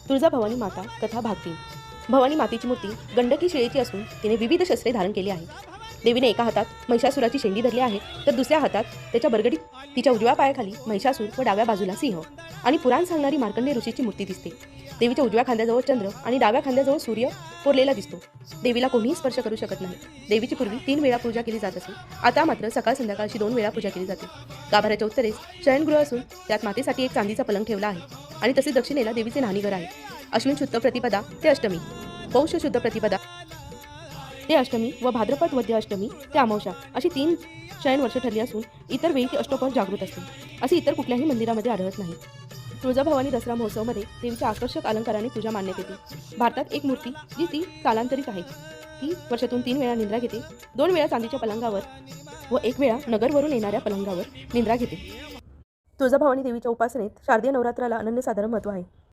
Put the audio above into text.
तुळजाभवानी माता कथा भाग 3. भवानी मातेची मूर्ती गंडकी शिळेची असून तिने विविध शस्त्रे धारण केली आहे. देवीने एका हातात महिषासुराची शेंडी धरली आहे, तर दुसऱ्या हातात त्याच्या बरगडीत तिच्या उजव्या पायाखाली महिषासूर व डाव्या बाजूला सिंह आणि पुराण सांगणारी मार्कंडेय ऋषीची मूर्ती दिसते. देवीच्या उजव्या खांद्याजवळ चंद्र आणि डाव्या खांद्याजवळ सूर्य कोरलेला दिसतो. देवीला कोणीही स्पर्श करू शकत नाही. देवीची पूर्वी 3 वेळा पूजा केली जात असे, आता मात्र सकाळ संध्याकाळची 2 वेळा पूजा केली जाते. गाभाऱ्याच्या उत्तरेस शयनगृह असून त्यात मातेसाठी एक चांदीचा पलंग ठेवला आहे आणि तसेच दक्षिणेला देवीचे न्हाणीघर आहे. अश्विन शुद्ध प्रतिपदा ते अष्टमी, पौष शुद्ध प्रतिपदा ते अष्टमी व भाद्रपद वद्य अष्टमी ते अमावस्या अशी 3 शयन वर्ष ठरली असून इतर वेळी ती अष्टोपर जागृत असते. असे इतर कुठल्याही मंदिरामध्ये आढळत नाही. तुळजाभवानी दसरा महोत्सवमध्ये देवीच्या आकर्षक अलंकाराने पूजा मांडण्यात येते. भारतात एक मूर्ती जी ती कालांतरित आहे. ती वर्षातून 3 वेळा निद्रा घेते, 2 वेळा चांदीच्या पलंगावर व 1 वेळा नगरवरून येणाऱ्या पलंगावर निद्रा घेते. तुळजाभवानी देवीच्या उपासनेत शारदीय नवरात्राला अनन्यसाधारण महत्त्व आहे.